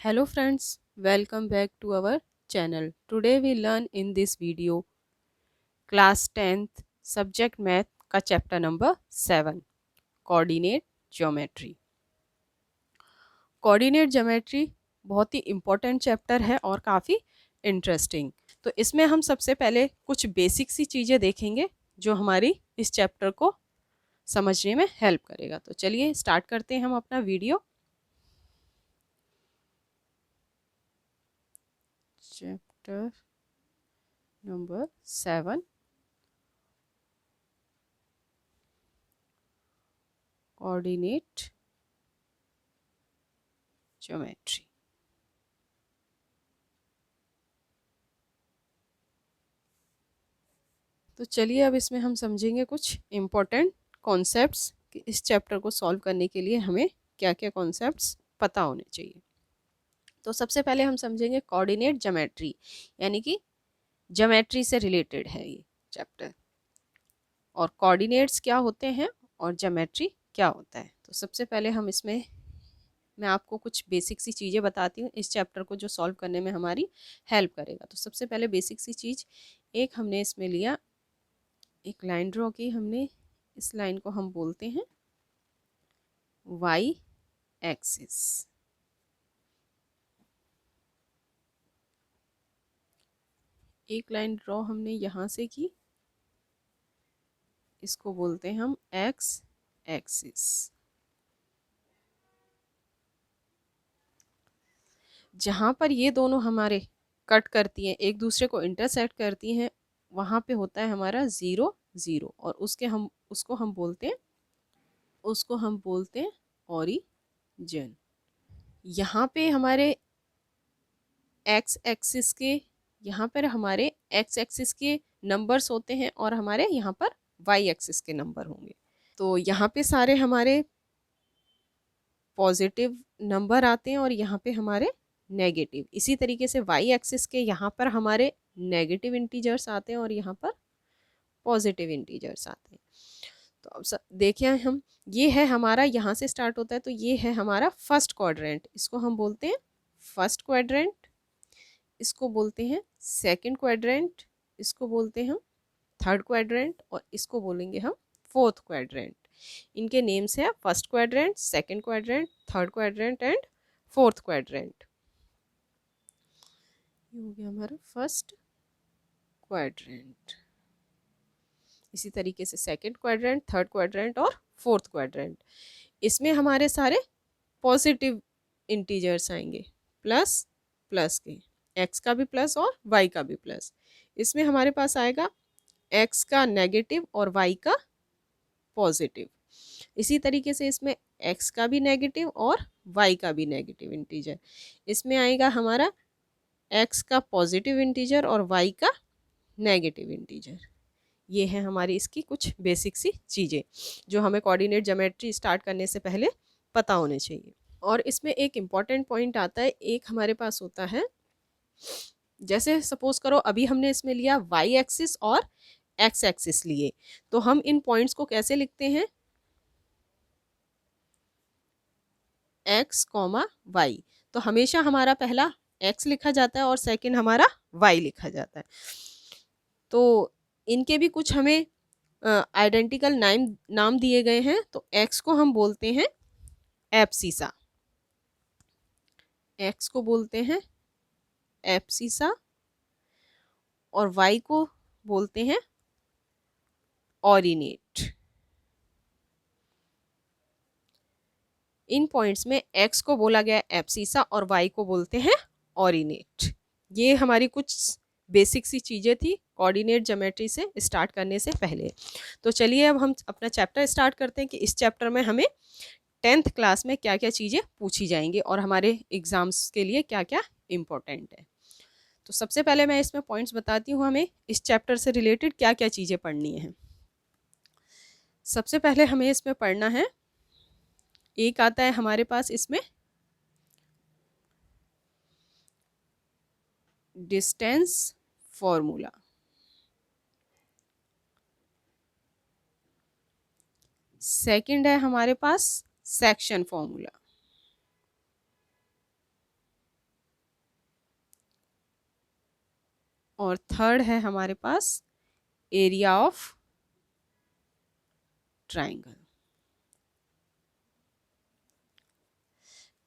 Hello friends, welcome back to our channel. Today we learn in this video class 10th subject math का chapter number 7 coordinate geometry. Coordinate geometry बहुत ही important chapter है और काफ़ी interesting. तो इसमें हम सबसे पहले कुछ बेसिक सी चीज़ें देखेंगे जो हमारी इस चैप्टर को समझने में हेल्प करेगा। तो चलिए स्टार्ट करते हैं हम अपना video. Chapter number 7 coordinate geometry. तो चलिए अब इसमें हम समझेंगे कुछ इम्पोर्टेंट कॉन्सेप्ट्स कि इस चैप्टर को सॉल्व करने के लिए हमें क्या क्या कॉन्सेप्ट्स पता होने चाहिए। तो सबसे पहले हम समझेंगे कोऑर्डिनेट ज्योमेट्री, यानी कि ज्योमेट्री से रिलेटेड है ये चैप्टर। और कोऑर्डिनेट्स क्या होते हैं और ज्योमेट्री क्या होता है। तो सबसे पहले हम इसमें मैं आपको कुछ बेसिक सी चीज़ें बताती हूँ इस चैप्टर को जो सॉल्व करने में हमारी हेल्प करेगा। तो सबसे पहले बेसिक सी चीज़ एक हमने इसमें लिया, एक लाइन ड्रॉ की हमने। इस लाइन को हम बोलते हैं वाई एक्सिस। एक लाइन ड्रॉ हमने यहाँ से की, इसको बोलते हैं हम एक्स एक्सिस। जहाँ पर ये दोनों हमारे कट करती हैं, एक दूसरे को इंटरसेक्ट करती हैं, वहाँ पे होता है हमारा ज़ीरो ज़ीरो। और उसको हम बोलते हैं ओरिजिन। यहाँ पे हमारे एक्स एक्सिस के यहाँ पर हमारे एक्स एक्सिस के नंबर्स होते हैं और हमारे यहाँ पर वाई एक्सिस के नंबर होंगे। तो यहाँ पे सारे हमारे पॉजिटिव नंबर आते हैं और यहाँ पे हमारे नेगेटिव। इसी तरीके से वाई एक्सिस के यहाँ पर हमारे नेगेटिव इंटीजर्स आते हैं और यहाँ पर पॉजिटिव इंटीजर्स आते हैं। तो अब देखिए हम, ये है हमारा, यहाँ से स्टार्ट होता है तो ये है हमारा फर्स्ट क्वाड्रेंट, इसको हम बोलते हैं फर्स्ट क्वाड्रेंट। इसको बोलते हैं सेकंड क्वाड्रेंट, इसको बोलते हैं हम थर्ड क्वाड्रेंट, और इसको बोलेंगे हम फोर्थ क्वाड्रेंट। इनके नेम्स हैं first quadrant, second quadrant, third quadrant and fourth quadrant. ये हो गया हमारा फर्स्ट क्वाड्रेंट। इसी तरीके से सेकंड क्वाड्रेंट, थर्ड क्वाड्रेंट और फोर्थ क्वाड्रेंट। इसमें हमारे सारे पॉजिटिव इंटीजर्स आएंगे, प्लस प्लस के, एक्स का भी प्लस और वाई का भी प्लस। इसमें हमारे पास आएगा एक्स का नेगेटिव और वाई का पॉजिटिव। इसी तरीके से इसमें एक्स का भी नेगेटिव और वाई का भी नेगेटिव इंटीजर। इसमें आएगा हमारा एक्स का पॉजिटिव इंटीजर और वाई का नेगेटिव इंटीजर। ये है हमारी इसकी कुछ बेसिक सी चीज़ें जो हमें कोऑर्डिनेट ज्योमेट्री स्टार्ट करने से पहले पता होने चाहिए। और इसमें एक इम्पॉर्टेंट पॉइंट आता है, एक हमारे पास होता है, जैसे सपोज करो अभी हमने इसमें लिया वाई एक्सिस और एक्स एक्सिस लिए, तो हम इन पॉइंट्स को कैसे लिखते हैं, एक्स कॉमा वाई। तो हमेशा हमारा पहला एक्स लिखा जाता है और सेकंड हमारा वाई लिखा जाता है। तो इनके भी कुछ हमें आइडेंटिकल नाम दिए गए हैं। तो एक्स को हम बोलते हैं एब्सिसा, एक्स को बोलते हैं एब्सिसा, और वाई को बोलते हैं ऑरिनेट। इन पॉइंट्स में एक्स को बोला गया एब्सिसा और वाई को बोलते हैं ऑरिनेट। ये हमारी कुछ बेसिक सी चीज़ें थी कोऑर्डिनेट ज्योमेट्री से स्टार्ट करने से पहले। तो चलिए अब हम अपना चैप्टर स्टार्ट करते हैं कि इस चैप्टर में हमें 10th क्लास में क्या क्या चीज़ें पूछी जाएंगी और हमारे एग्ज़ाम्स के लिए क्या क्या इम्पोर्टेंट है। तो सबसे पहले मैं इसमें पॉइंट्स बताती हूँ हमें इस चैप्टर से रिलेटेड क्या क्या चीज़ें पढ़नी हैं। सबसे पहले हमें इसमें पढ़ना है, एक आता है हमारे पास इसमें डिस्टेंस फॉर्मूला। सेकंड है हमारे पास सेक्शन फॉर्मूला। और थर्ड है हमारे पास एरिया ऑफ ट्राइंगल।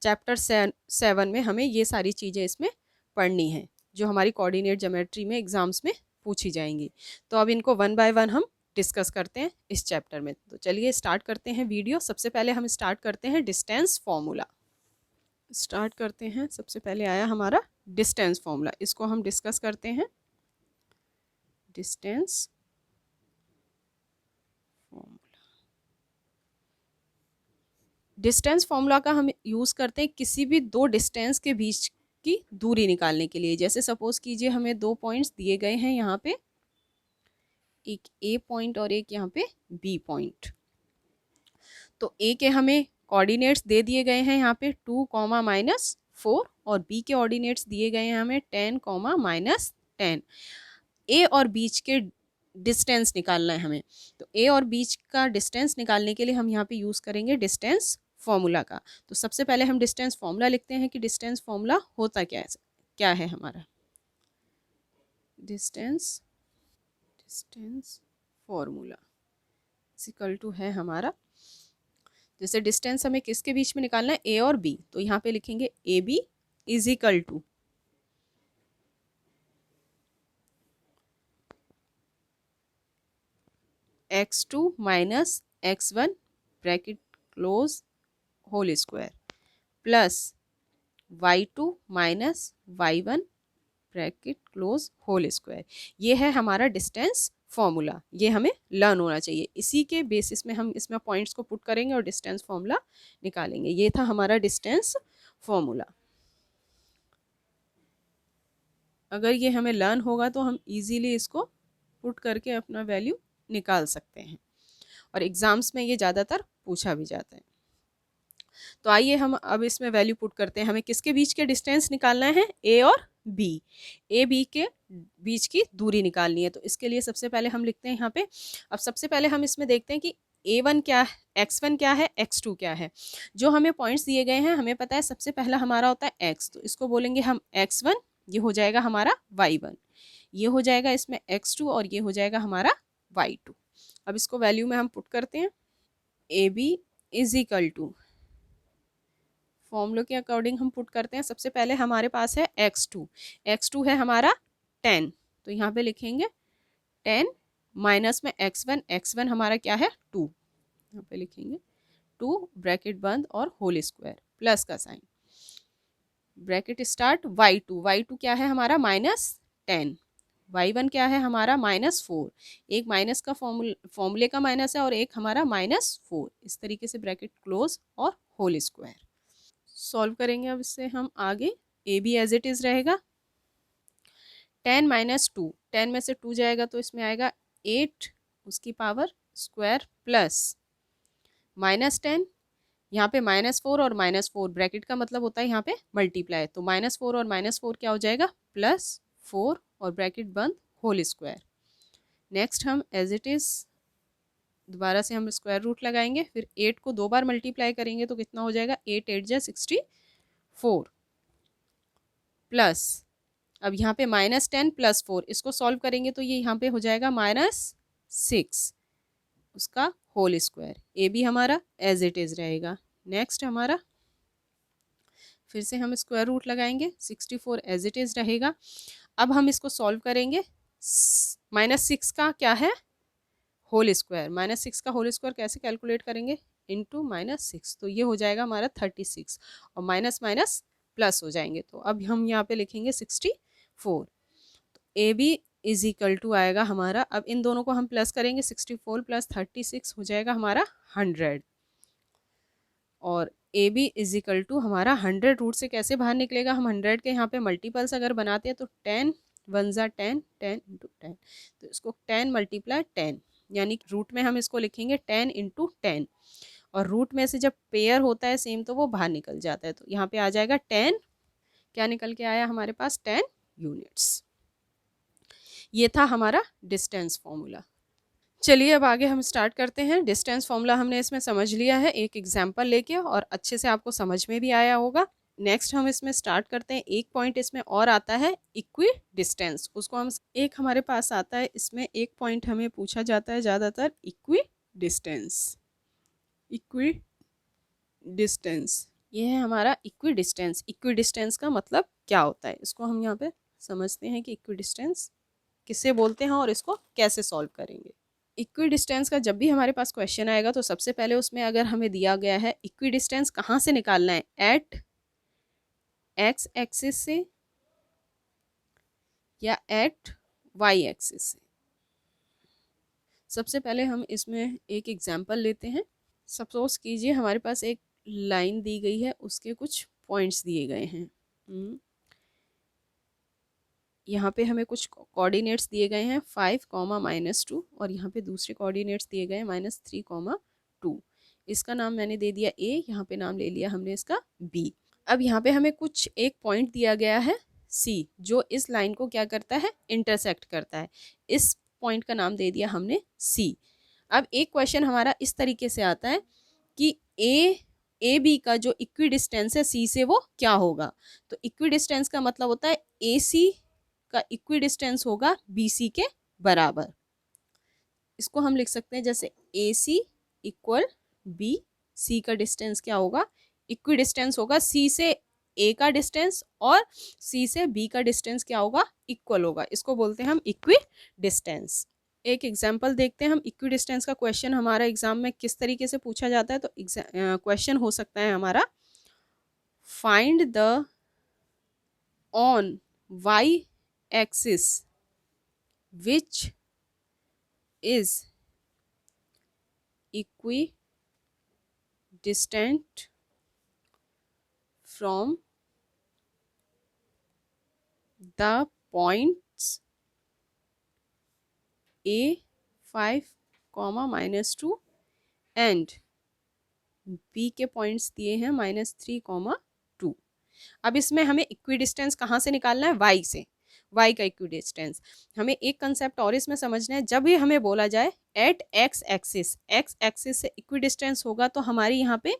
चैप्टर 7 में हमें ये सारी चीज़ें इसमें पढ़नी है जो हमारी कोऑर्डिनेट ज्योमेट्री में एग्जाम्स में पूछी जाएंगी। तो अब इनको वन बाय वन हम डिस्कस करते हैं इस चैप्टर में। तो चलिए स्टार्ट करते हैं वीडियो। सबसे पहले हम स्टार्ट करते हैं डिस्टेंस फॉर्मूला। स्टार्ट करते हैं। सबसे पहले आया हमारा डिस्टेंस फॉर्मूला, इसको हम डिस्कस करते हैं। डिस्टेंस फॉर्मूला, डिस्टेंस फॉर्मूला का हम यूज़ करते हैं किसी भी दो डिस्टेंस के बीच की दूरी निकालने के लिए। जैसे सपोज कीजिए हमें दो पॉइंट्स दिए गए हैं यहाँ पे, एक ए पॉइंट और एक यहाँ पे बी पॉइंट। तो ए के हमें कोऑर्डिनेट्स दे दिए गए हैं यहाँ पे 2, -4 और बी के ऑर्डिनेट्स दिए गए हैं हमें 10, -10। ए और बीच के डिस्टेंस निकालना है हमें। तो ए और बीच का डिस्टेंस निकालने के लिए हम यहाँ पे यूज़ करेंगे डिस्टेंस फॉर्मूला का। तो सबसे पहले हम डिस्टेंस फॉर्मूला लिखते हैं कि डिस्टेंस फॉर्मूला होता क्या है हमारा। डिस्टेंस फॉर्मूला इक्वल टू है हमारा, जैसे डिस्टेंस हमें किसके बीच में निकालना है, ए और बी। तो यहाँ पे लिखेंगे A B is equal to x2 minus x1 bracket close whole square plus y2 minus y1 bracket close whole square. ये है हमारा डिस्टेंस फॉर्मूला। ये हमें लर्न होना चाहिए। इसी के बेसिस में हम इसमें पॉइंट्स को पुट करेंगे और डिस्टेंस फॉर्मूला निकालेंगे। ये था हमारा डिस्टेंस फॉर्मूला। अगर ये हमें लर्न होगा तो हम इजीली इसको पुट करके अपना वैल्यू निकाल सकते हैं और एग्जाम्स में ये ज़्यादातर पूछा भी जाता है। तो आइए हम अब इसमें वैल्यू पुट करते हैं। हमें किसके बीच के डिस्टेंस निकालना है, ए और बी। ए बी के बीच की दूरी निकालनी है। तो इसके लिए सबसे पहले हम लिखते हैं यहाँ पे। अब सबसे पहले हम इसमें देखते हैं कि A1 क्या है, x1 क्या है, x2 क्या है। जो हमें पॉइंट्स दिए गए हैं हमें पता है सबसे पहला हमारा होता है x, तो इसको बोलेंगे हम x1, ये हो जाएगा हमारा y1, ये हो जाएगा इसमें x2 और ये हो जाएगा हमारा y2। अब इसको वैल्यू में हम पुट करते हैं। A B is equal to, फॉर्मूले के अकॉर्डिंग हम पुट करते हैं। सबसे पहले हमारे पास है x2 है हमारा 10, तो यहाँ पे लिखेंगे 10 माइनस में x1 हमारा क्या है 2, यहाँ पे लिखेंगे 2 ब्रैकेट बंद और होल स्क्वायर प्लस का साइन, ब्रैकेट स्टार्ट y2 क्या है हमारा -10, y1 क्या है हमारा -4, एक माइनस का फॉर्मूले का माइनस है और एक हमारा -4। इस तरीके से ब्रैकेट क्लोज और होल स्क्वायर। सॉल्व करेंगे अब इससे हम आगे। A B as it is रहेगा 10 - 2, 10 में से 2 जाएगा तो इसमें आएगा 8 उसकी पावर स्क्वायर प्लस -10, यहाँ पे -4 और -4 ब्रैकेट का मतलब होता है यहाँ पे मल्टीप्लाई, तो -4 और -4 क्या हो जाएगा +4 और ब्रैकेट बंद होल स्क्वायर। नेक्स्ट हम एज इट इज़ दोबारा से हम स्क्वायर रूट लगाएंगे, फिर 8 को 2 बार मल्टीप्लाई करेंगे तो कितना हो जाएगा 8 8 जा 64 प्लस, अब यहाँ पे -10 + 4 इसको सॉल्व करेंगे तो ये यहाँ पे हो जाएगा -6 उसका होल स्क्वायर। ए बी हमारा एज इट इज़ रहेगा। नेक्स्ट हमारा फिर से हम स्क्वायर रूट लगाएंगे, 64 एज इट इज़ रहेगा। अब हम इसको सॉल्व करेंगे। -6 का क्या है होल स्क्वायर, -6 का होल स्क्वायर कैसे कैलकुलेट करेंगे, इंटू -6, तो ये हो जाएगा हमारा 36 और माइनस माइनस प्लस हो जाएंगे। तो अब हम यहाँ पे लिखेंगे 64। तो A B is equal to आएगा हमारा, अब इन दोनों को हम प्लस करेंगे, 64 + 36 हो जाएगा हमारा 100 और A B is equal to हमारा 100 रूट से कैसे बाहर निकलेगा, हम 100 के यहाँ पे मल्टीपल्स अगर बनाते हैं तो 10 1 ज़ा 10, 10 × 10, तो इसको 10 × 10 यानी रूट में हम इसको लिखेंगे 10 × 10 और रूट में से जब पेयर होता है सेम तो वो बाहर निकल जाता है, तो यहाँ पे आ जाएगा 10, क्या निकल के आया हमारे पास 10 यूनिट्स। ये था हमारा डिस्टेंस फॉर्मूला। चलिए अब आगे हम स्टार्ट करते हैं। डिस्टेंस फॉर्मूला हमने इसमें समझ लिया है एक एग्जाम्पल लेके और अच्छे से आपको समझ में भी आया होगा। नेक्स्ट हम इसमें स्टार्ट करते हैं, एक पॉइंट इसमें और आता है इक्वी डिस्टेंस, उसको हम एक हमारे पास आता है, इसमें एक पॉइंट हमें पूछा जाता है ज़्यादातर इक्वी डिस्टेंस। इक्वी डिस्टेंस ये है हमारा इक्वी डिस्टेंस। इक्वी डिस्टेंस का मतलब क्या होता है, इसको हम यहाँ पे समझते हैं कि इक्वी डिस्टेंस किसे बोलते हैं और इसको कैसे सॉल्व करेंगे। इक्वी डिस्टेंस का जब भी हमारे पास क्वेश्चन आएगा तो सबसे पहले उसमें अगर हमें दिया गया है इक्वी डिस्टेंस कहाँ से निकालना है, एट एक्स एक्सिस से या एट वाई एक्सिस से। सबसे पहले हम इसमें एक एग्जांपल लेते हैं। सपोज कीजिए हमारे पास एक लाइन दी गई है, उसके कुछ पॉइंट्स दिए गए हैं। यहाँ पे हमें कुछ कोऑर्डिनेट्स दिए गए हैं 5, -2 और यहाँ पे दूसरे कोऑर्डिनेट्स दिए गए हैं -3, 2। इसका नाम मैंने दे दिया ए, यहाँ पे नाम ले लिया हमने इसका बी। अब यहाँ पे हमें कुछ एक पॉइंट दिया गया है सी, जो इस लाइन को क्या करता है, इंटरसेक्ट करता है। इस पॉइंट का नाम दे दिया हमने सी। अब एक क्वेश्चन हमारा इस तरीके से आता है कि ए बी का जो इक्वी डिस्टेंस है सी से वो क्या होगा। तो इक्वी डिस्टेंस का मतलब होता है ए सी का इक्वी डिस्टेंस होगा बी सी के बराबर। इसको हम लिख सकते हैं जैसे ए सी इक्वल बी सी का डिस्टेंस क्या होगा, इक्वी डिस्टेंस होगा सी से ए का डिस्टेंस और सी से बी का डिस्टेंस क्या होगा, इक्वल होगा। इसको बोलते हैं हम इक्वी डिस्टेंस। एक एग्जांपल देखते हैं हम, इक्वी डिस्टेंस का क्वेश्चन हमारा एग्जाम में किस तरीके से पूछा जाता है। तो क्वेश्चन हो सकता है हमारा, find the on Y axis which is equidistant from the points A 5, -2 and B के पॉइंट्स दिए हैं -3, 2। अब इसमें हमें इक्वी डिस्टेंस कहाँ से निकालना है, y से, y का इक्वी डिस्टेंस। हमें एक कंसेप्ट और इसमें समझना है, जब भी हमें बोला जाए एट x एक्सिस से इक्वी डिस्टेंस होगा तो हमारी यहाँ पे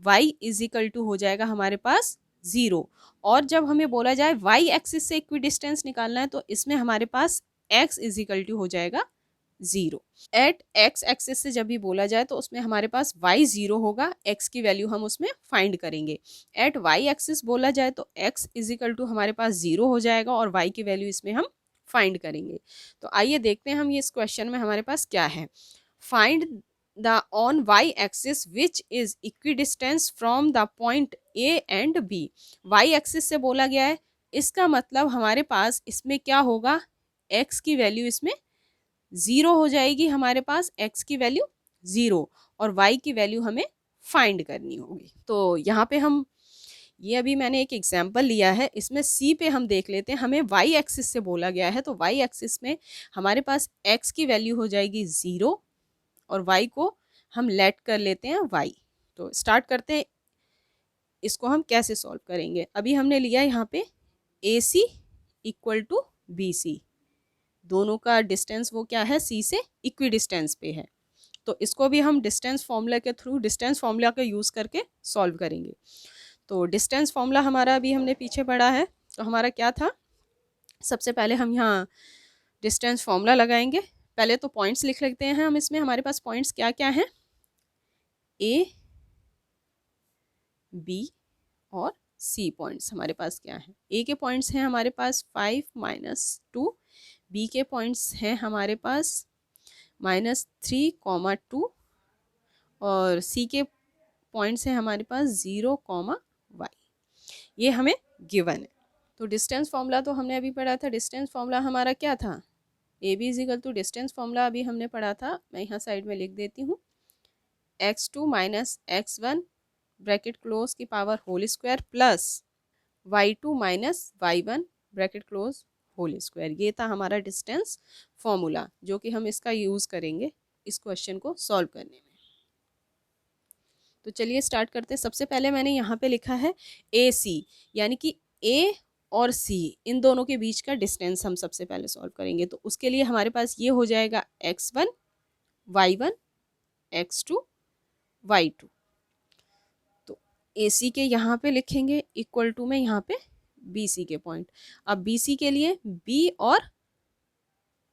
y = हो जाएगा हमारे पास 0। और जब हमें बोला जाए y एक्सिस से इक्वी डिस्टेंस निकालना है तो इसमें हमारे पास x = हो जाएगा 0। एट x एक्सिस से जब भी बोला जाए तो उसमें हमारे पास y 0 होगा, x की वैल्यू हम उसमें फाइंड करेंगे। एट y एक्सिस बोला जाए तो x = हमारे पास 0 हो जाएगा और y की वैल्यू इसमें हम फाइंड करेंगे। तो आइए देखते हैं हम ये इस क्वेश्चन में हमारे पास क्या है। Find the on y axis which is equidistance from the point a and b। y axis से बोला गया है, इसका मतलब हमारे पास इसमें क्या होगा, x की वैल्यू इसमें 0 हो जाएगी, हमारे पास x की वैल्यू 0 और y की वैल्यू हमें फाइंड करनी होगी। तो यहाँ पे हम ये अभी मैंने एक एग्जांपल लिया है, इसमें c पे हम देख लेते हैं। हमें y एक्सिस से बोला गया है तो y एक्सिस में हमारे पास x की वैल्यू हो जाएगी 0 और y को हम लेट कर लेते हैं y। तो स्टार्ट करते हैं, इसको हम कैसे सॉल्व करेंगे। अभी हमने लिया यहाँ पे AC = BC, दोनों का डिस्टेंस वो क्या है, C से इक्वी डिस्टेंस पे है। तो इसको भी हम डिस्टेंस फॉर्मूला के थ्रू, डिस्टेंस फॉर्मूला का यूज़ करके सॉल्व करेंगे। तो डिस्टेंस फॉर्मूला हमारा अभी हमने पीछे पढ़ा है, तो हमारा क्या था, सबसे पहले हम यहाँ डिस्टेंस फॉर्मूला लगाएंगे। पहले तो पॉइंट्स लिख लेते हैं हम, इसमें हमारे पास पॉइंट्स क्या क्या हैं, A, B और C पॉइंट्स हमारे पास क्या हैं। A के पॉइंट्स हैं हमारे पास 5, -2, B के पॉइंट्स हैं हमारे पास -3, 2 और C के पॉइंट्स हैं हमारे पास 0, y। ये हमें गिवन है। तो डिस्टेंस फॉर्मूला तो हमने अभी पढ़ा था, डिस्टेंस फॉर्मूला हमारा क्या था, AB = डिस्टेंस फॉर्मूला अभी हमने पढ़ा था, मैं यहाँ साइड में लिख देती हूँ, x2 - x1 ब्रैकेट क्लोज की power whole square plus y2 - y1 bracket close whole square. ये था हमारा डिस्टेंस फॉर्मूला, जो कि हम इसका यूज़ करेंगे इस क्वेश्चन को सॉल्व करने में। तो चलिए स्टार्ट करते हैं। सबसे पहले मैंने यहाँ पे लिखा है AC, यानी कि A और C इन दोनों के बीच का डिस्टेंस हम सबसे पहले सॉल्व करेंगे। तो उसके लिए हमारे पास ये हो जाएगा x1, y1, x2, y2। तो ए सी के यहाँ पे लिखेंगे इक्वल टू में यहाँ पे बी सी के पॉइंट। अब बी सी के लिए बी और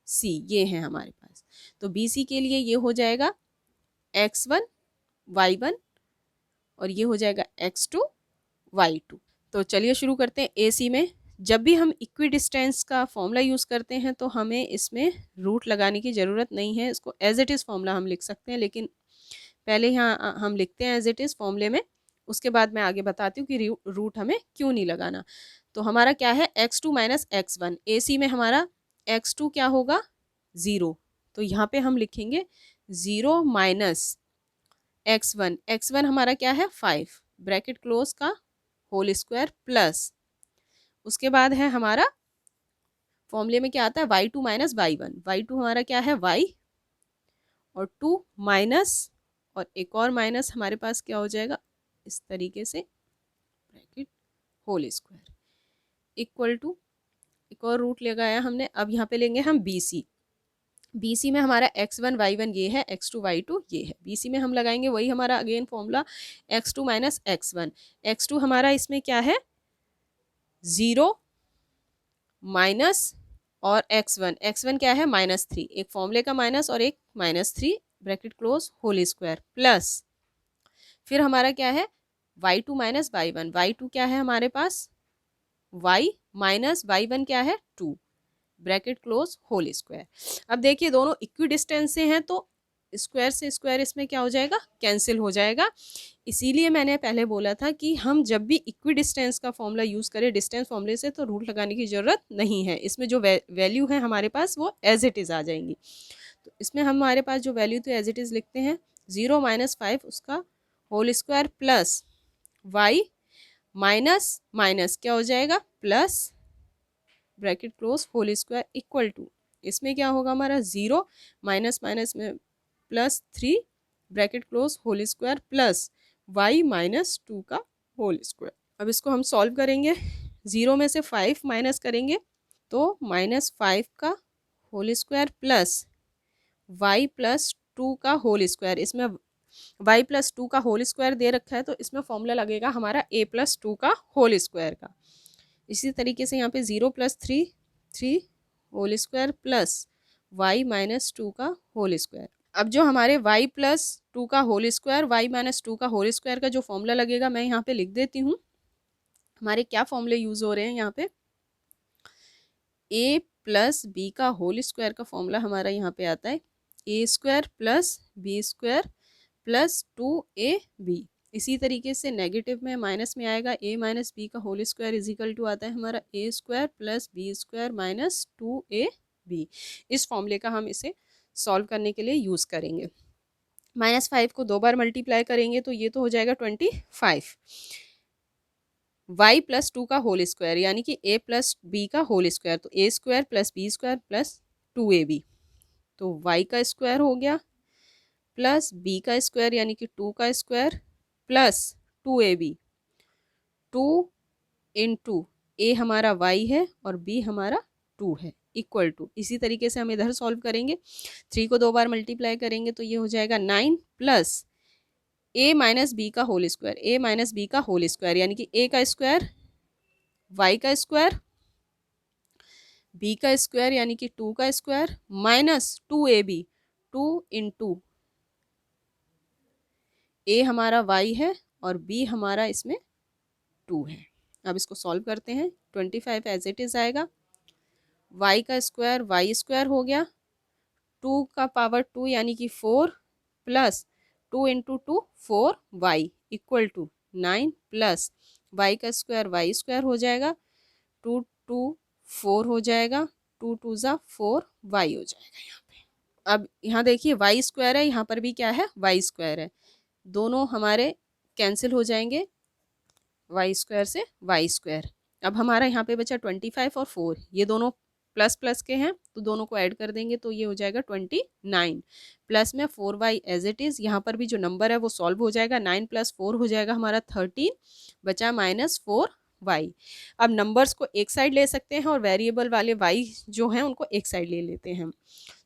सी ये हैं हमारे पास, तो बी सी के लिए ये हो जाएगा x1 y1 और ये हो जाएगा x2 y2। तो चलिए शुरू करते हैं ए सी में। जब भी हम इक्वी डिस्टेंस का फॉर्मूला यूज़ करते हैं तो हमें इसमें रूट लगाने की ज़रूरत नहीं है, इसको एज इट इज़ फॉर्मूला हम लिख सकते हैं, लेकिन पहले यहाँ हम लिखते हैं एज इट इज़ फॉर्मूले में, उसके बाद मैं आगे बताती हूँ कि रूट हमें क्यों नहीं लगाना। तो हमारा क्या है x2 माइनस x1, ए सी में हमारा x2 क्या होगा 0, तो यहाँ पे हम लिखेंगे 0 माइनस x1, x1 हमारा क्या है 5 ब्रैकेट क्लोज का होल स्क्वायर प्लस, उसके बाद है हमारा फॉर्मूले में क्या आता है y2 माइनस y1, y2 हमारा क्या है y और 2 माइनस और एक और माइनस हमारे पास क्या हो जाएगा इस तरीके से bracket whole square equal to एक और रूट लगाया हमने। अब यहाँ पे लेंगे हम बी सी, बी सी में हमारा x1 y1 ये है, x2 y2 ये है, बी सी में हम लगाएंगे वही हमारा again formula x2 minus x1, x2 हमारा इसमें क्या है 0 माइनस और x1, x1 क्या है -3, एक फॉर्मूले का माइनस और एक -3 bracket close whole square plus, फिर हमारा क्या है y2 माइनस y1, y2 क्या है हमारे पास y माइनस y1 क्या है 2 ब्रैकेट क्लोज होल स्क्वायर। अब देखिए दोनों इक्वी डिस्टेंस से हैं तो स्क्वायर से स्क्वायर इसमें क्या हो जाएगा कैंसिल हो जाएगा, इसीलिए मैंने पहले बोला था कि हम जब भी इक्वी डिस्टेंस का फॉर्मूला यूज़ करें डिस्टेंस फॉर्मूले से तो रूट लगाने की ज़रूरत नहीं है, इसमें जो वैल्यू है हमारे पास वो एज इट इज़ आ जाएंगी। तो इसमें हमारे पास जो वैल्यू तो एज इट इज़ लिखते हैं 0 माइनस 5 उसका whole square plus Y minus minus क्या हो जाएगा plus bracket close whole square equal to, इसमें क्या होगा हमारा 0 माइनस माइनस में +3 bracket close whole square plus y minus 2 का होल स्क्वायर। अब इसको हम सॉल्व करेंगे, 0 में से 5 माइनस करेंगे तो -5 का whole square plus y plus 2 का होल स्क्वायर, इसमें y प्लस 2 का होल स्क्वायर दे रखा है तो इसमें फॉर्मूला लगेगा हमारा a प्लस 2 का होल स्क्वायर का। इसी तरीके से यहाँ पे 0 + 3 whole square plus y minus 2 का होल स्क्वायर। अब जो हमारे y प्लस 2 का होल स्क्वायर y माइनस 2 का होल स्क्वायर का जो फॉर्मूला लगेगा मैं यहाँ पे लिख देती हूँ। हमारे क्या फॉर्मूले यूज़ हो रहे हैं यहाँ पे a प्लस बी का होल स्क्वायर का फॉर्मूला हमारा यहाँ पे आता है a square plus B square plus 2ab। इसी तरीके से नेगेटिव में माइनस में आएगा a माइनस बी का whole square is equal to आता है हमारा a square plus B square minus 2ab। इस फॉर्मूले का हम इसे सॉल्व करने के लिए यूज़ करेंगे। -5 को 2 बार मल्टीप्लाई करेंगे तो ये तो हो जाएगा 25, y प्लस 2 का होल स्क्वायर यानी कि a प्लस बी का होल स्क्वायर, तो a square plus B square plus 2ab, तो y का स्क्वायर हो गया प्लस बी का स्क्वायर यानी कि 2 का स्क्वायर प्लस 2ab, 2 इंटू ए हमारा y है और b हमारा 2 है इक्वल टू, इसी तरीके से हम इधर सॉल्व करेंगे 3 को 2 बार मल्टीप्लाई करेंगे तो ये हो जाएगा 9 प्लस a माइनस बी का whole square, a minus B का होल स्क्वायर यानी कि a का स्क्वायर y का स्क्वायर b का स्क्वायर यानी कि 2 का square minus 2ab, 2 into a हमारा y है और b हमारा इसमें 2 है। अब इसको सॉल्व करते हैं, 25 एज इट इज़ आएगा, y का स्क्वायर y स्क्वायर हो गया 2 का पावर 2 यानी कि 4 plus 2 into 2 4y equal to 9 plus y का स्क्वायर y स्क्वायर हो जाएगा 2 2 4 हो जाएगा 2 2 ज़ा 4y हो जाएगा यहाँ पे। अब यहाँ देखिए y स्क्वायर है, यहाँ पर भी क्या है y स्क्वायर है, दोनों हमारे कैंसिल हो जाएंगे y स्क्वायर से y स्क्वायर। अब हमारा यहाँ पे बचा 25 और 4, ये दोनों प्लस प्लस के हैं तो दोनों को ऐड कर देंगे तो ये हो जाएगा 29 प्लस में 4y एज इट इज़, यहाँ पर भी जो नंबर है वो सॉल्व हो जाएगा, 9 + 4 हो जाएगा हमारा 13, बचा -4y। अब नंबर्स को एक साइड ले सकते हैं और वेरिएबल वाले y जो हैं उनको एक साइड ले लेते हैं,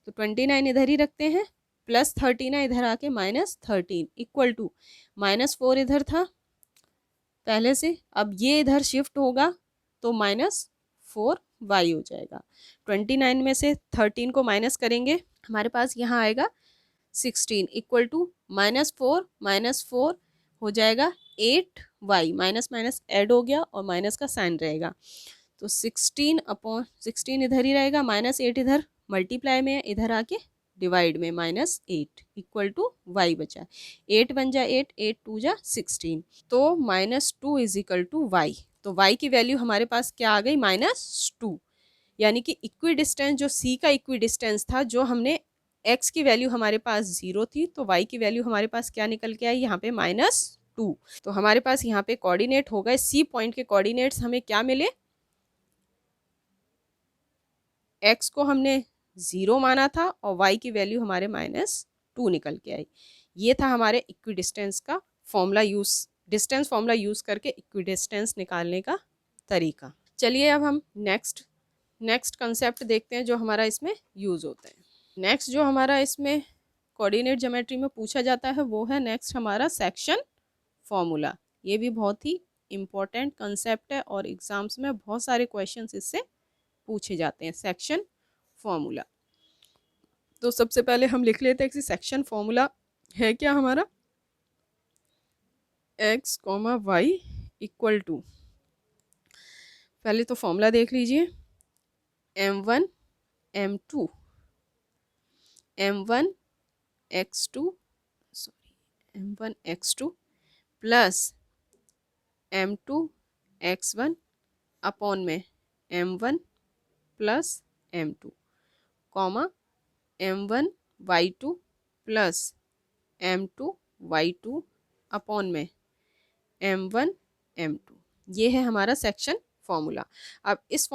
तो 29 इधर ही रखते हैं प्लस 13 इधर आके -13 इक्वल टू -4 इधर था पहले से। अब ये इधर शिफ्ट होगा तो -4y हो जाएगा। 29 में से 13 को माइनस करेंगे, हमारे पास यहाँ आएगा 16 इक्वल टू -4 हो जाएगा 8y, माइनस माइनस ऐड हो गया और माइनस का साइन रहेगा, तो 16/16 इधर ही रहेगा, -8 इधर मल्टीप्लाई में, इधर आके डिवाइड में, -8 इक्वल टू y बचा। 8 बन जा 8, 8 2 जा 16, तो -2 इज इक्वल टू y। तो y की वैल्यू हमारे पास क्या आ गई, -2। यानी कि इक्वी डिस्टेंस, जो c का इक्वी डिस्टेंस था, जो हमने x की वैल्यू हमारे पास 0 थी, तो y की वैल्यू हमारे पास क्या निकल के आई यहाँ पे, -2। तो हमारे पास यहाँ पे कोऑर्डिनेट हो गए, c पॉइंट के कोऑर्डिनेट्स हमें क्या मिले, x को हमने 0 माना था और y की वैल्यू हमारे -2 निकल के आई। ये था हमारे इक्वी डिस्टेंस का फॉर्मूला डिस्टेंस फॉर्मूला यूज़ करके इक्वी डिस्टेंस निकालने का तरीका। चलिए अब हम नेक्स्ट कंसेप्ट देखते हैं जो हमारा इसमें यूज़ होता है। नेक्स्ट जो हमारा इसमें कोऑर्डिनेट ज्योमेट्री में पूछा जाता है वो है नेक्स्ट हमारा सेक्शन फॉर्मूला। ये भी बहुत ही इम्पोर्टेंट कंसेप्ट है और एग्जाम्स में बहुत सारे क्वेश्चंस इससे पूछे जाते हैं, सेक्शन फॉर्मूला। तो सबसे पहले हम लिख लेते हैं कि सेक्शन फॉर्मूला है क्या हमारा, x, y इक्वल टू, पहले तो फॉर्मूला देख लीजिए, m1 m2 m1 x2 m1 x2 plus m2 x1 upon में m1 plus m2 comma m1 y2 plus m2 y2 upon में m1 m2। ये है हमारा सेक्शन फॉर्मूला। अब इस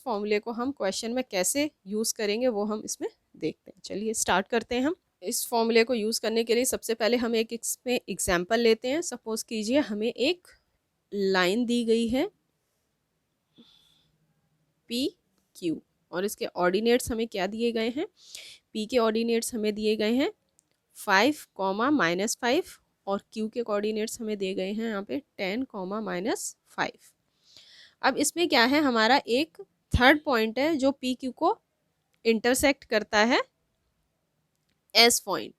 फॉर्मूले को हम क्वेश्चन में कैसे यूज़ करेंगे वो हम इसमें देखते हैं। चलिए स्टार्ट करते हैं। हम इस फॉर्मूले को यूज़ करने के लिए सबसे पहले हम एक इसमें एग्जाम्पल लेते हैं। सपोज कीजिए हमें एक लाइन दी गई है PQ और इसके ऑर्डिनेट्स हमें क्या दिए गए हैं, P के ऑर्डिनेट्स हमें दिए गए हैं 5, -5 और Q के कोऑर्डिनेट्स हमें दिए गए हैं यहाँ पे 10, -5। अब इसमें क्या है, हमारा एक थर्ड पॉइंट है जो PQ को इंटरसेक्ट करता है S पॉइंट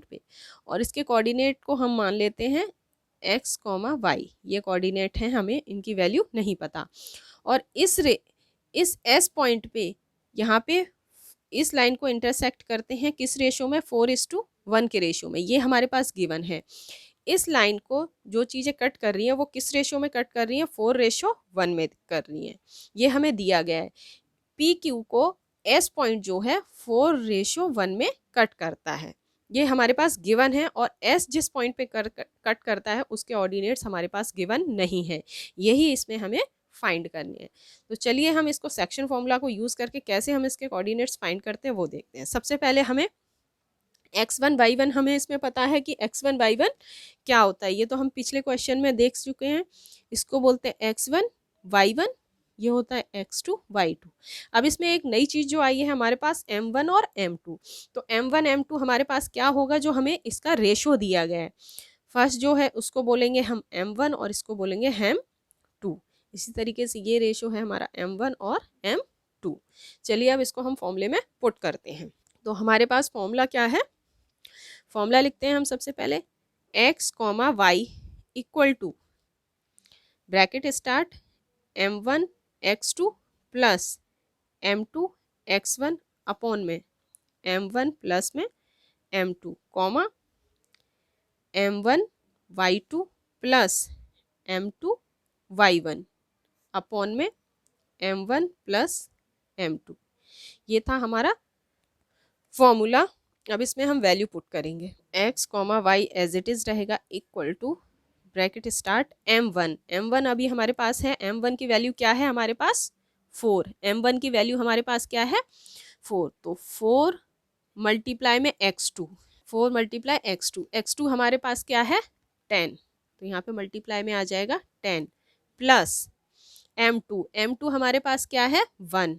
पे और इसके कोऑर्डिनेट को हम मान लेते हैं x, y। ये कोऑर्डिनेट हैं, हमें इनकी वैल्यू नहीं पता। और इस S पॉइंट पे यहाँ पे इस लाइन को इंटरसेक्ट करते हैं किस रेशो में, 4:1 के रेशो में। ये हमारे पास गिवन है। इस लाइन को जो चीज़ें कट कर रही हैं वो किस रेशो में कट कर रही हैं, 4:1 में कर रही हैं। ये हमें दिया गया है। PQ को S पॉइंट जो है 4:1 में कट करता है, ये हमारे पास गिवन है। और S जिस पॉइंट पे कट करता है उसके ऑर्डिनेट्स हमारे पास गिवन नहीं है, यही इसमें हमें फाइंड करनी है। तो चलिए हम इसको सेक्शन फॉर्मूला को यूज़ करके कैसे हम इसके कोऑर्डिनेट्स फाइंड करते हैं वो देखते हैं। सबसे पहले हमें x1 y1 हमें इसमें पता है कि x1 y1 क्या होता है, ये तो हम पिछले क्वेश्चन में देख चुके हैं। इसको बोलते हैं x1 y1, ये होता है x2 y2। अब इसमें एक नई चीज़ जो आई है हमारे पास m1 और m2। तो m1 m2 हमारे पास क्या होगा, जो हमें इसका रेशो दिया गया है। फर्स्ट जो है उसको बोलेंगे हम m1 और इसको बोलेंगे m2। इसी तरीके से ये रेशो है हमारा m1 और m2। चलिए अब इसको हम फॉर्मूले में पुट करते हैं। तो हमारे पास फॉर्मूला क्या है, फॉर्मूला लिखते हैं हम सबसे पहले x, y equal to bracket start m1 x2 plus m2 x1 upon में m1 प्लस में m2 comma m1 y2 plus m2 y1 upon में m1 प्लस m2। ये था हमारा फॉर्मूला। अब इसमें हम वैल्यू पुट करेंगे, x, y as it is रहेगा equal to bracket start m1 अभी हमारे पास है, m1 की वैल्यू क्या है हमारे पास 4, m1 की वैल्यू हमारे पास क्या है 4, तो 4 मल्टीप्लाई में x2, 4 मल्टीप्लाई x2 हमारे पास क्या है 10, तो यहाँ पे मल्टीप्लाई में आ जाएगा 10 प्लस m2 हमारे पास क्या है 1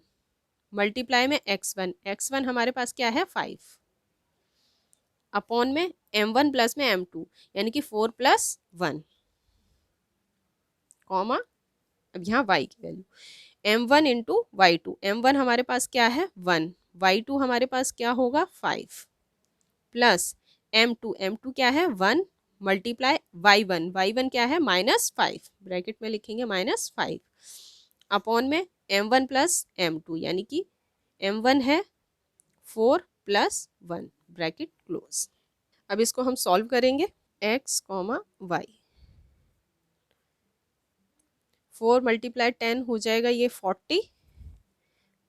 मल्टीप्लाई में x1 हमारे पास क्या है 5 अपॉन में m1 प्लस में m2 यानी कि 4 + 1। कॉमा, अब यहाँ y की value m1 into y2, m1 हमारे पास क्या है 1, y2 हमारे पास क्या होगा 5 प्लस m2, m2 क्या है 1 मल्टीप्लाई y1 क्या है -5, ब्रैकेट में लिखेंगे -5 अपॉन में m1 प्लस m2 यानी कि m1 है 4 प्लस 1 ब्रैकेट क्लोज। अब इसको हम सॉल्व करेंगे x कॉमा वाई, 4 मल्टीप्लाई 10 हो जाएगा ये 40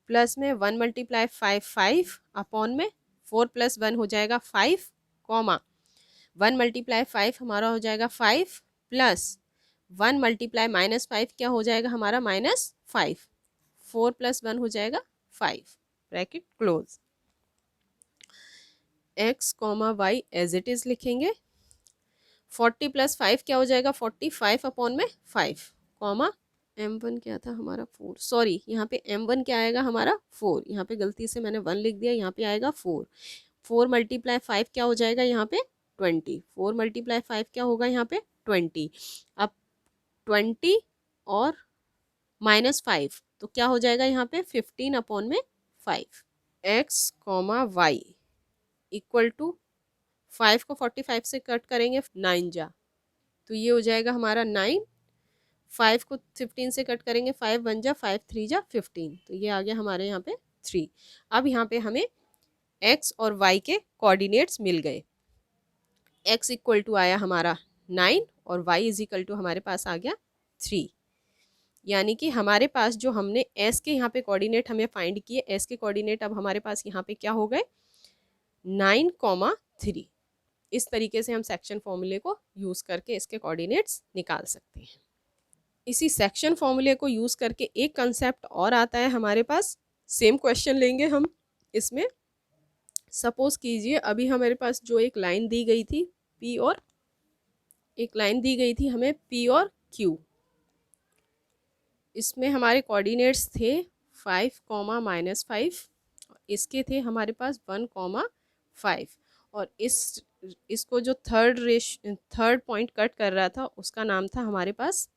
प्लस में 1 मल्टीप्लाई 5 अपॉन में 4 प्लस 1 हो जाएगा 5 कॉमा 1 मल्टीप्लाई 5 हमारा हो जाएगा 5 प्लस 1 मल्टीप्लाई -5 क्या हो जाएगा हमारा -5, 4 प्लस 1 हो जाएगा 5 bracket close. x comma Y as it is लिखेंगे, 40 प्लस 5 क्या हो जाएगा 45 अपॉन में 5 कॉमा m1 क्या था हमारा 4, सॉरी यहाँ पे m1 क्या आएगा हमारा 4, यहाँ पे गलती से मैंने 1 लिख दिया, यहाँ पे आएगा 4, 4 मल्टीप्लाई 5 क्या हो जाएगा यहाँ पे 20, 4 मल्टीप्लाई 5 क्या होगा यहाँ पे 20, अब 20 और -5 तो क्या हो जाएगा यहाँ पे 15 अपॉन में 5, x comma Y equal to 5 को 45 से कट करेंगे 9 जा, तो ये हो जाएगा हमारा 9, 5 को 15 से कट करेंगे 5 1 जा 5 3 जा 15, तो ये आ गया हमारे यहाँ पे 3। अब यहाँ पे हमें x और y के कोऑर्डिनेट्स मिल गए, x इक्वल टू आया हमारा 9 और y इज इक्वल टू हमारे पास आ गया 3, यानी कि हमारे पास जो हमने s के यहाँ पे कोऑर्डिनेट हमें फाइंड किए, s के कोऑर्डिनेट अब हमारे पास यहाँ पे क्या हो गए 9,3। इस तरीके से हम सेक्शन फॉर्मूले को यूज़ करके इसके कोऑर्डिनेट्स निकाल सकते हैं। इसी सेक्शन फॉर्मूले को यूज़ करके एक कंसेप्ट और आता है हमारे पास, सेम क्वेश्चन लेंगे हम इसमें। सपोज कीजिए अभी हमारे पास जो एक लाइन दी गई थी P और एक लाइन दी गई थी हमें P और Q, इसमें हमारे कोऑर्डिनेट्स थे 5, -5, इसके थे हमारे पास 1, 5 और इसको जो थर्ड पॉइंट कट कर रहा था उसका नाम था हमारे पास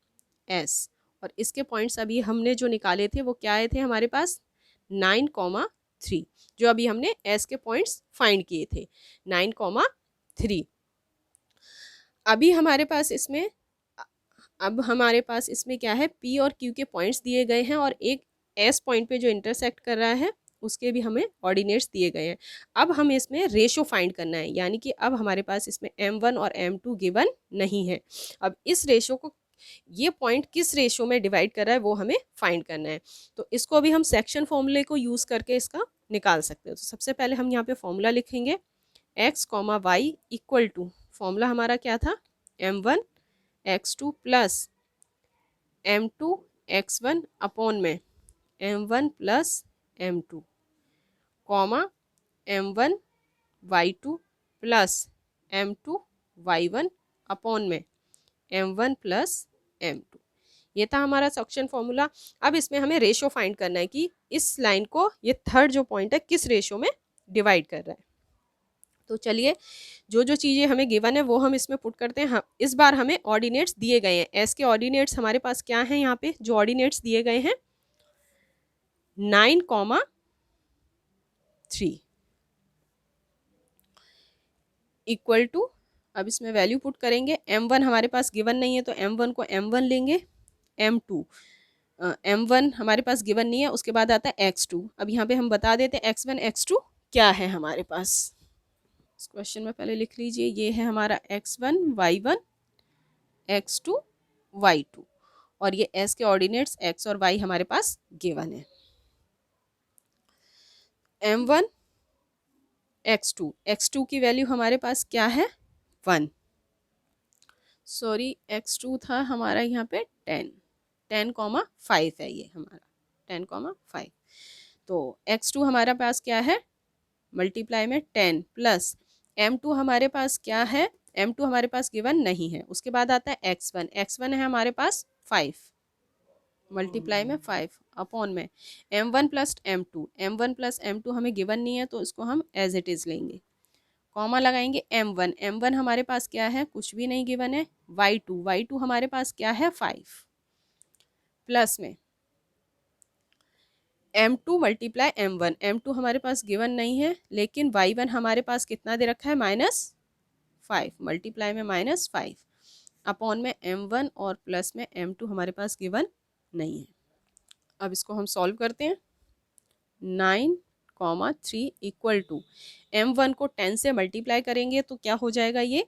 S, और इसके पॉइंट्स अभी हमने जो निकाले थे वो क्या आए थे हमारे पास 9, 3, जो अभी हमने S के पॉइंट्स फाइंड किए थे 9, 3। अभी हमारे पास इसमें क्या है P और Q के पॉइंट्स दिए गए हैं और एक S पॉइंट पे जो इंटरसेक्ट कर रहा है उसके भी हमें ऑर्डिनेट्स दिए गए हैं। अब हमें इसमें रेशो फाइंड करना है, यानी कि अब हमारे पास इसमें m1 और m2 गिवन नहीं है। अब इस रेशो को, ये पॉइंट किस रेशो में डिवाइड कर रहा है वो हमें फाइंड करना है, तो इसको अभी हम सेक्शन फॉर्मूले को यूज़ करके इसका निकाल सकते हैं। तो सबसे पहले हम यहाँ पे फॉर्मूला लिखेंगे x comma Y equal to, formula हमारा क्या था m1 x2 plus m2 x1 upon में m1 plus m2 comma m1 y2 plus m2 y1 upon में m1 प्लस m2। ये था हमारा सेक्शन फॉर्मूला। अब इसमें हमें रेशो फाइंड करना है कि इस लाइन को, ये थर्ड जो पॉइंट है, किस रेशो में डिवाइड कर रहा है। तो चलिए जो जो चीज़ें हमें गिवन है वो हम इसमें पुट करते हैं। इस बार हमें ऑर्डिनेट्स दिए गए हैं, एस के ऑर्डिनेट्स हमारे पास क्या हैं, यहाँ पे जो ऑर्डिनेट्स दिए गए हैं 9, 3 इक्वल टू, अब इसमें वैल्यू पुट करेंगे। m1 हमारे पास गिवन नहीं है तो m1 को m1 लेंगे, m2 m1 हमारे पास गिवन नहीं है, उसके बाद आता है x2। अब यहाँ पे हम बता देते हैं x1 x2 क्या है हमारे पास। इस क्वेश्चन में पहले लिख लीजिए, ये है हमारा x1 y1 x2 y2 और ये s के ऑर्डिनेट्स x और y हमारे पास गिवन है। m1 x2 की वैल्यू हमारे पास क्या है 1, सॉरी x2 था हमारा यहाँ पे 10,5 है ये हमारा 10,5। तो x2 हमारे पास क्या है, मल्टीप्लाई में 10 प्लस m2 हमारे पास क्या है, m2 हमारे पास गिवन नहीं है। उसके बाद आता है x1 है हमारे पास 5 मल्टीप्लाई में 5 अपॉन में m1 प्लस m2 हमें गिवन नहीं है तो इसको हम एज इट इज़ लेंगे, कॉमा लगाएंगे m1 हमारे पास क्या है, कुछ भी नहीं गिवन है। y2 हमारे पास क्या है 5 प्लस में m2 मल्टीप्लाई m1। m2 हमारे पास गिवन नहीं है, लेकिन y1 हमारे पास कितना दे रखा है, -5, मल्टीप्लाई में -5 अपॉन में m1 और प्लस में m2 हमारे पास गिवन नहीं है। अब इसको हम सॉल्व करते हैं। 9,3 इक्वल टू m1 को 10 से मल्टीप्लाई करेंगे तो क्या हो जाएगा, ये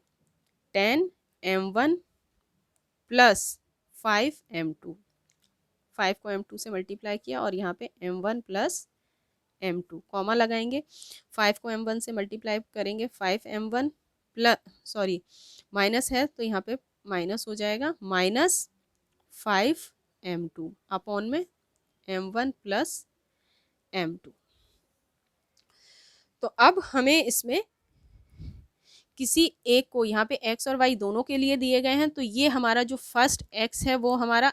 10m1 प्लस 5m2। 5 को m2 से मल्टीप्लाई किया और यहाँ पे m1 प्लस m2 कॉमा लगाएंगे। 5 को m1 से मल्टीप्लाई करेंगे 5m1 प्लस, सॉरी माइनस है तो यहाँ पे माइनस हो जाएगा, -5m2 अपॉन में m1 प्लस m2। तो अब हमें इसमें किसी एक को, यहाँ पे x और y दोनों के लिए दिए गए हैं, तो ये हमारा जो फर्स्ट x है वो हमारा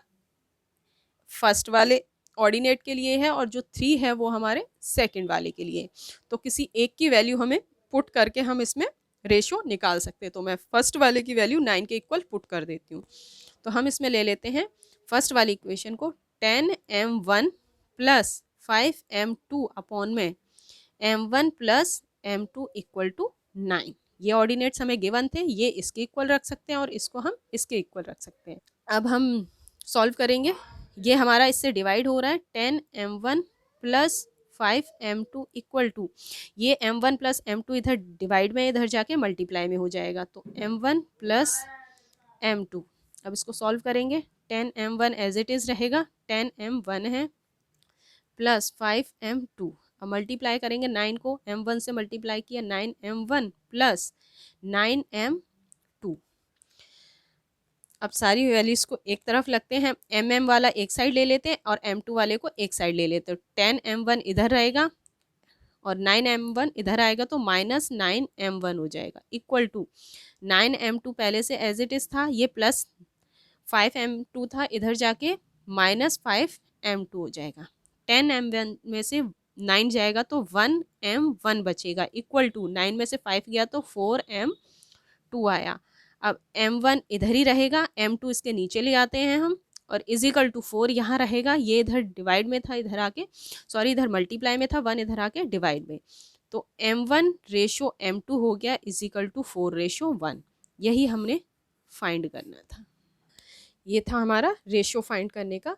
फर्स्ट वाले ऑर्डिनेट के लिए है और जो 3 है वो हमारे सेकंड वाले के लिए। तो किसी एक की वैल्यू हमें पुट करके हम इसमें रेशो निकाल सकते हैं। तो मैं फर्स्ट वाले की वैल्यू 9 के इक्वल पुट कर देती हूँ। तो हम इसमें ले लेते हैं फर्स्ट वाली इक्वेशन को, 10m1 प्लस 5m2 अपॉन में m1 plus m2 equal to 9। ये ऑर्डिनेट्स हमें गिवन थे, ये इसके इक्वल रख सकते हैं और इसको हम इसके इक्वल रख सकते हैं। अब हम सॉल्व करेंगे। ये हमारा इससे डिवाइड हो रहा है, 10m1 plus 5m2 equal to, ये m1 प्लस m2 इधर डिवाइड में इधर जाके मल्टीप्लाई में हो जाएगा, तो m1 प्लस m2। अब इसको सॉल्व करेंगे, 10m1 एज इट इज़ रहेगा, 10m1 है प्लस 5m2। अब मल्टीप्लाई करेंगे 9 को, m1 से मल्टीप्लाई किया, 9m1 प्लस 9m2। अब सारी वैल्यूज़ को एक तरफ लगते हैं, mm वाला एक साइड ले लेते हैं और m2 वाले को एक साइड ले लेते हैं। 10m1 इधर रहेगा और 9m1 इधर आएगा तो -9m1 हो जाएगा, इक्वल टू 9m2 पहले से एज इट इज़ था, ये प्लस 5m2 था, इधर जाके -5m2 हो जाएगा। 10m1 में से 9 जाएगा तो 1m1 बचेगा, इक्वल टू 9 में से 5 गया तो 4m2 आया। अब m1 इधर ही रहेगा, m2 इसके नीचे ले आते हैं हम और इजिकल टू 4 यहाँ रहेगा, ये इधर डिवाइड में था, इधर आके सॉरी इधर मल्टीप्लाई में था, 1 इधर आके डिवाइड में, तो m1 रेशो m2 हो गया इजिकल टू 4 रेशो 1। यही हमने फाइंड करना था। ये था हमारा रेशो फाइंड करने का,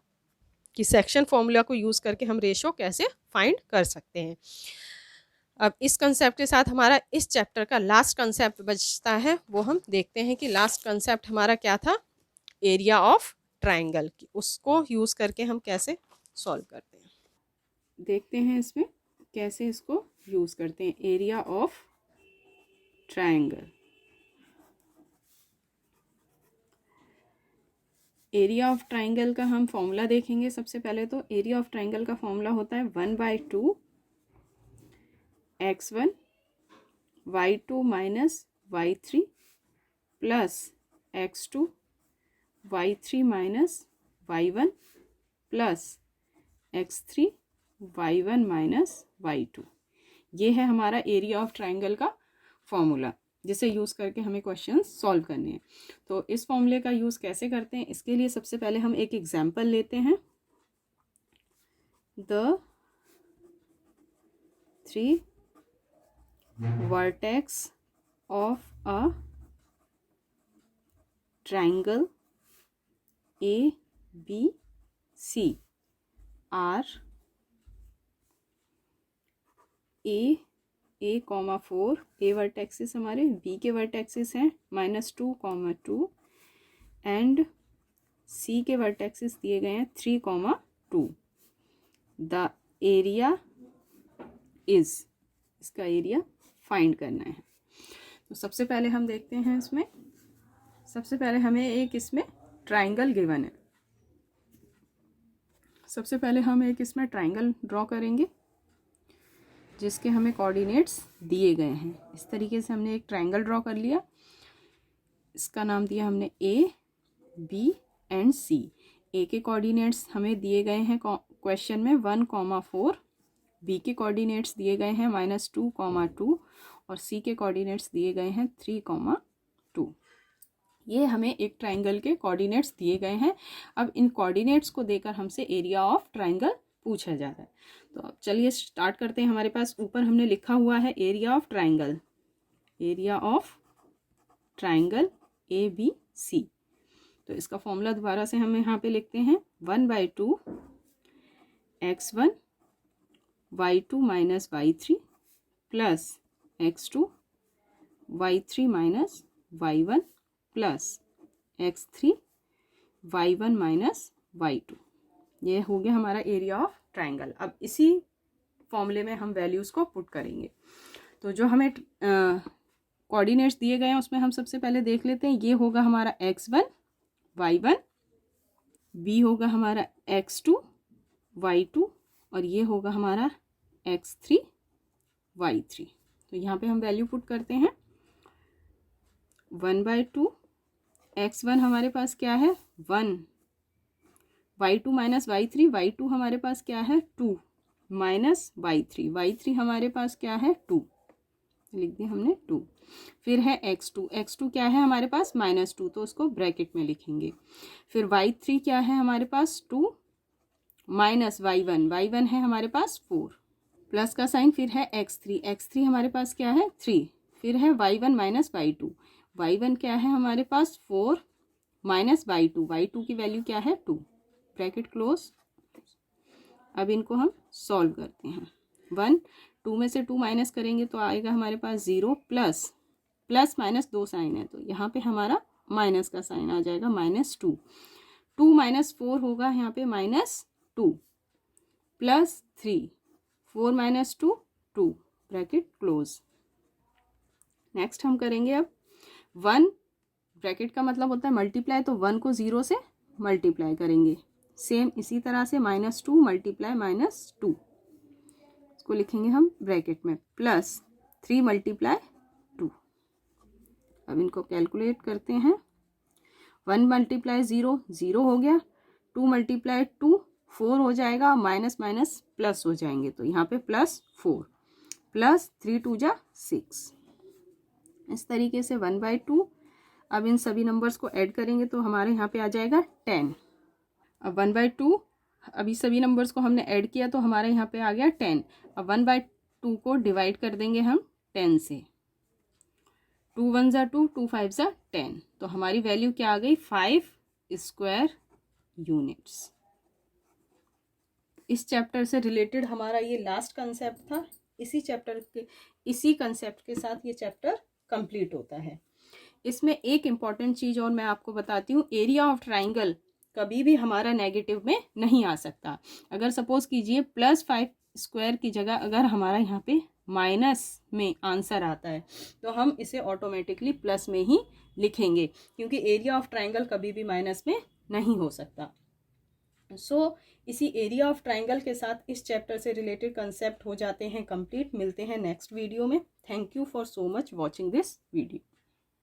कि सेक्शन फॉर्मूला को यूज़ करके हम रेशो कैसे फाइंड कर सकते हैं। अब इस कंसेप्ट के साथ हमारा इस चैप्टर का लास्ट कंसेप्ट बचता है, वो हम देखते हैं कि लास्ट कंसेप्ट हमारा क्या था, एरिया ऑफ ट्रायंगल की, उसको यूज़ करके हम कैसे सॉल्व करते हैं। देखते हैं इसमें कैसे इसको यूज़ करते हैं, area of triangle. Area of triangle का हम फॉर्मूला देखेंगे। सबसे पहले तो एरिया ऑफ ट्रायंगल का फॉर्मूला होता है 1/2 x1 y2 minus y3 plus x2 y3 minus y1 plus x3 y1 minus y2। ये है हमारा एरिया ऑफ ट्रायंगल का फॉर्मूला, जिसे यूज़ करके हमें क्वेश्चन सॉल्व करने हैं। तो इस फॉर्मूले का यूज़ कैसे करते हैं, इसके लिए सबसे पहले हम एक एग्जाम्पल लेते हैं। The 3 vertex of a triangle ABC are a, 4, a वर्टेक्सिस हमारे, b के वर्टेक्सिस हैं -2, 2 एंड c के वर्टेक्सिस दिए गए हैं 3, 2। द एरिया इज, इसका एरिया फाइंड करना है। तो सबसे पहले हम देखते हैं, इसमें सबसे पहले हमें एक इसमें ट्रायंगल गिवन है। सबसे पहले हम एक इसमें ट्रायंगल ड्रॉ करेंगे जिसके हमें कोऑर्डिनेट्स दिए गए हैं। इस तरीके से हमने एक ट्रायंगल ड्रॉ कर लिया, इसका नाम दिया हमने A, B and C। A के कोऑर्डिनेट्स हमें दिए गए हैं क्वेश्चन में 1, 4, B के कोऑर्डिनेट्स दिए गए हैं -2, 2 और C के कोऑर्डिनेट्स दिए गए हैं 3, 2। ये हमें एक ट्राइंगल के कोऑर्डिनेट्स दिए गए हैं। अब इन कोऑर्डिनेट्स को देकर हमसे एरिया ऑफ ट्राइंगल पूछा जा रहा है। तो अब चलिए स्टार्ट करते हैं। हमारे पास ऊपर हमने लिखा हुआ है area of triangle, area of triangle ABC। तो इसका फॉर्मूला दोबारा से हम यहाँ पे लिखते हैं 1/2 x1 y2 minus y3 plus x2 y3 minus y1 plus x3 y1 minus y2। ये हो गया हमारा एरिया ऑफ ट्राइंगल। अब इसी फॉर्मूले में हम वैल्यूज़ को पुट करेंगे। तो जो हमें कोऑर्डिनेट्स दिए गए हैं उसमें हम सबसे पहले देख लेते हैं। ये होगा हमारा x1 y1, b होगा हमारा x2 y2 और ये होगा हमारा x3 y3। तो यहाँ पे हम वैल्यू पुट करते हैं। 1/2 x1 हमारे पास क्या है 1, y2 माइनस y3, y2 हमारे पास क्या है 2 माइनस y3, y3 हमारे पास क्या है 2, लिख दिया हमने 2। फिर है x2, x2 क्या है हमारे पास -2, तो उसको ब्रैकेट में लिखेंगे। फिर y3 क्या है हमारे पास 2 माइनस y1, y1 है हमारे पास 4 प्लस का साइन। फिर है x3, x3 हमारे पास क्या है 3। फिर है y1 माइनस y2, y1 क्या है हमारे पास 4 माइनस y2, y2 की वैल्यू क्या है 2, ब्रैकेट क्लोज। अब इनको हम सॉल्व करते हैं। 1, 2 में से 2 माइनस करेंगे तो आएगा हमारे पास 0 प्लस प्लस माइनस 2 साइन है तो यहाँ पे हमारा माइनस का साइन आ जाएगा -2। 2 माइनस 4 होगा यहाँ पे -2 plus 3, 4 minus 2 2, bracket close. Next हम करेंगे अब 1, ब्रैकेट का मतलब होता है मल्टीप्लाई, तो 1 को 0 से मल्टीप्लाई करेंगे। सेम इसी तरह से -2 मल्टीप्लाई -2, इसको लिखेंगे हम ब्रैकेट में, प्लस 3 मल्टीप्लाई 2। अब इनको कैलकुलेट करते हैं। 1 मल्टीप्लाई 0 0 हो गया, 2 मल्टीप्लाई 2 4 हो जाएगा, माइनस माइनस प्लस हो जाएंगे तो यहाँ पे +4 प्लस 3 2 जा 6। इस तरीके से 1/2। अब इन सभी नंबर्स को ऐड करेंगे तो हमारे यहाँ पे आ जाएगा 10। अब 1/2, अभी सभी नंबर्स को हमने ऐड किया तो हमारे यहाँ पे आ गया 10। अब 1/2 को डिवाइड कर देंगे हम 10 से। 2 1 ज़ा 2, 2 5 ज़ा 10, तो हमारी वैल्यू क्या आ गई 5 स्क्वायर यूनिट्स। इस चैप्टर से रिलेटेड हमारा ये लास्ट कंसेप्ट था। इसी कंसेप्ट के साथ ये चैप्टर कंप्लीट होता है। इसमें एक इम्पॉर्टेंट चीज़ और मैं आपको बताती हूँ, एरिया ऑफ ट्राइंगल कभी भी हमारा नेगेटिव में नहीं आ सकता। अगर सपोज कीजिए +5 स्क्वायर की जगह अगर हमारा यहाँ पे माइनस में आंसर आता है तो हम इसे ऑटोमेटिकली प्लस में ही लिखेंगे, क्योंकि एरिया ऑफ ट्राइंगल कभी भी माइनस में नहीं हो सकता। इसी एरिया ऑफ ट्राइंगल के साथ इस चैप्टर से रिलेटेड कंसेप्ट हो जाते हैं कंप्लीट। मिलते हैं नेक्स्ट वीडियो में। Thank you for so much watching this video.